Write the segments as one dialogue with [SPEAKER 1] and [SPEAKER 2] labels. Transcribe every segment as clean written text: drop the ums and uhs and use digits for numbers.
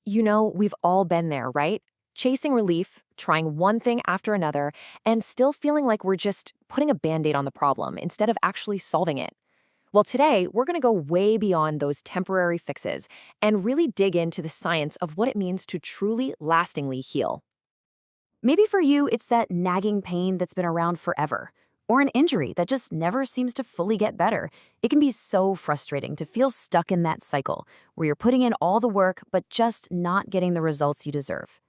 [SPEAKER 1] We've all been there, right? Chasing relief, trying one thing after another, and still feeling like we're just putting a band-aid on the problem instead of actually solving it. Well, today, we're going to go way beyond those temporary fixes and really dig into the science of what it means to truly, lastingly heal. Maybe for you, it's that nagging pain that's been around forever, or an injury that just never seems to fully get better. It can be so frustrating to feel stuck in that cycle where you're putting in all the work but just not getting the results you deserve.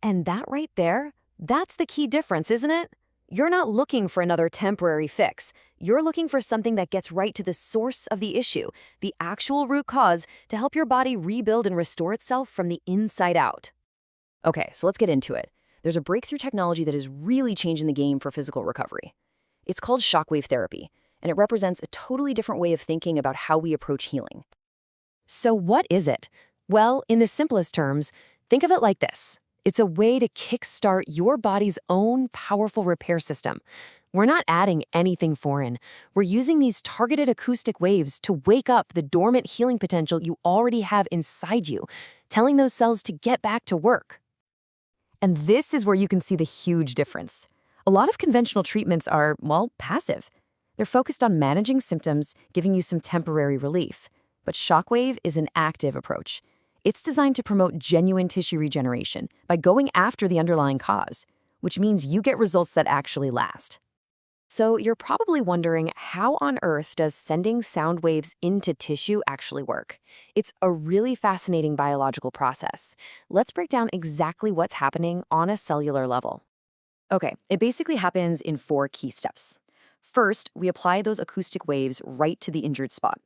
[SPEAKER 1] And that right there, that's the key difference, isn't it? You're not looking for another temporary fix. You're looking for something that gets right to the source of the issue, the actual root cause, to help your body rebuild and restore itself from the inside out. Okay, so let's get into it. There's a breakthrough technology that is really changing the game for physical recovery. It's called shockwave therapy, and it represents a totally different way of thinking about how we approach healing. So what is it? Well, in the simplest terms, think of it like this. It's a way to kickstart your body's own powerful repair system. We're not adding anything foreign. We're using these targeted acoustic waves to wake up the dormant healing potential you already have inside you, telling those cells to get back to work. And this is where you can see the huge difference. A lot of conventional treatments are, well, passive. They're focused on managing symptoms, giving you some temporary relief. But shockwave is an active approach. It's designed to promote genuine tissue regeneration by going after the underlying cause, which means you get results that actually last. So you're probably wondering, how on earth does sending sound waves into tissue actually work? It's a really fascinating biological process. Let's break down exactly what's happening on a cellular level. Okay, it basically happens in 4 key steps. First, we apply those acoustic waves right to the injured spot.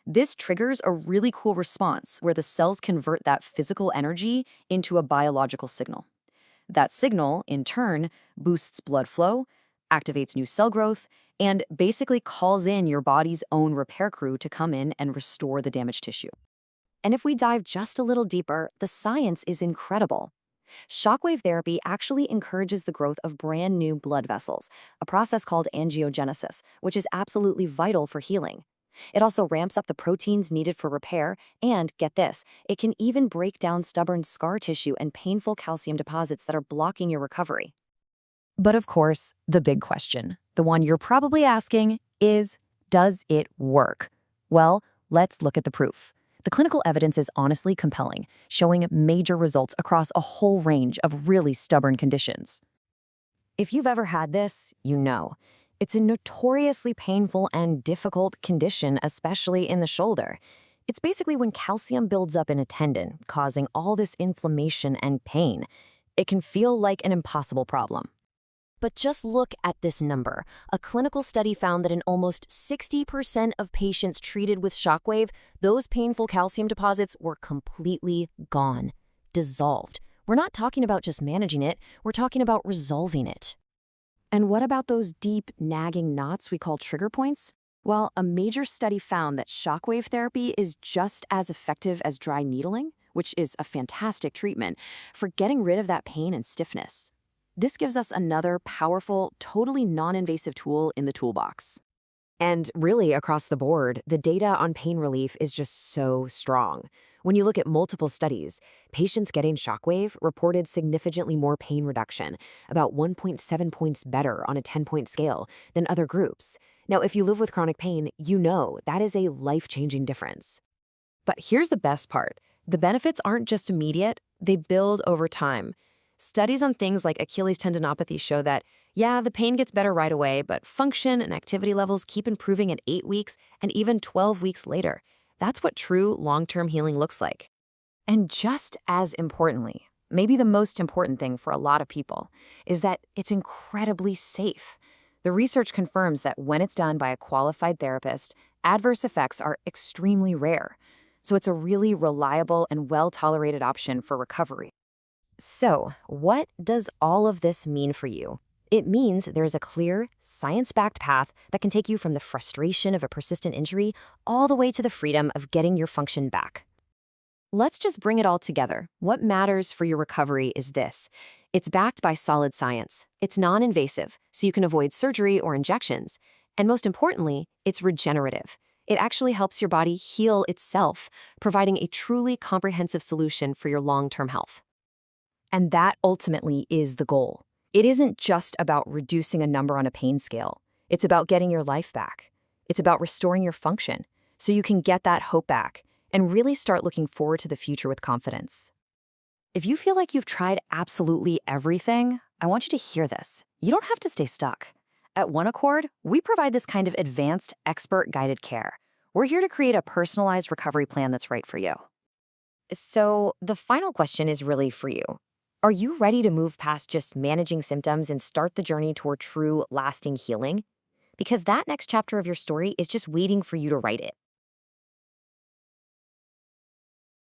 [SPEAKER 1] This triggers a really cool response where the cells convert that physical energy into a biological signal. That signal, in turn, boosts blood flow, activates new cell growth, and basically calls in your body's own repair crew to come in and restore the damaged tissue. And if we dive just a little deeper, the science is incredible. Shockwave therapy actually encourages the growth of brand new blood vessels, a process called angiogenesis, which is absolutely vital for healing. It also ramps up the proteins needed for repair, and get this, it can even break down stubborn scar tissue and painful calcium deposits that are blocking your recovery. But of course, the big question, the one you're probably asking, is, does it work? Well, let's look at the proof. The clinical evidence is honestly compelling, showing major results across a whole range of really stubborn conditions. If you've ever had this, you know. It's a notoriously painful and difficult condition, especially in the shoulder. It's basically when calcium builds up in a tendon, causing all this inflammation and pain. It can feel like an impossible problem. But just look at this number. A clinical study found that in almost 60% of patients treated with shockwave, those painful calcium deposits were completely gone, dissolved. We're not talking about just managing it, we're talking about resolving it. And what about those deep, nagging knots we call trigger points? Well, a major study found that shockwave therapy is just as effective as dry needling, which is a fantastic treatment, for getting rid of that pain and stiffness. This gives us another powerful, totally non-invasive tool in the toolbox. And really, across the board, the data on pain relief is just so strong. When you look at multiple studies, patients getting shockwave reported significantly more pain reduction, about 1.7 points better on a 10-point scale than other groups. Now, if you live with chronic pain, you know that is a life-changing difference. But here's the best part. The benefits aren't just immediate, they build over time. Studies on things like Achilles tendinopathy show that, yeah, the pain gets better right away, but function and activity levels keep improving at 8 weeks and even 12 weeks later. That's what true long-term healing looks like. And just as importantly, maybe the most important thing for a lot of people, is that it's incredibly safe. The research confirms that when it's done by a qualified therapist, adverse effects are extremely rare. So it's a really reliable and well-tolerated option for recovery. So, what does all of this mean for you? It means there's a clear, science-backed path that can take you from the frustration of a persistent injury all the way to the freedom of getting your function back. Let's just bring it all together. What matters for your recovery is this. It's backed by solid science. It's non-invasive, so you can avoid surgery or injections. And most importantly, it's regenerative. It actually helps your body heal itself, providing a truly comprehensive solution for your long-term health. And that ultimately is the goal. It isn't just about reducing a number on a pain scale. It's about getting your life back. It's about restoring your function so you can get that hope back and really start looking forward to the future with confidence. If you feel like you've tried absolutely everything, I want you to hear this. You don't have to stay stuck. At One Accord, we provide this kind of advanced, expert-guided care. We're here to create a personalized recovery plan that's right for you. So, the final question is really for you. Are you ready to move past just managing symptoms and start the journey toward true, lasting healing? Because that next chapter of your story is just waiting for you to write it.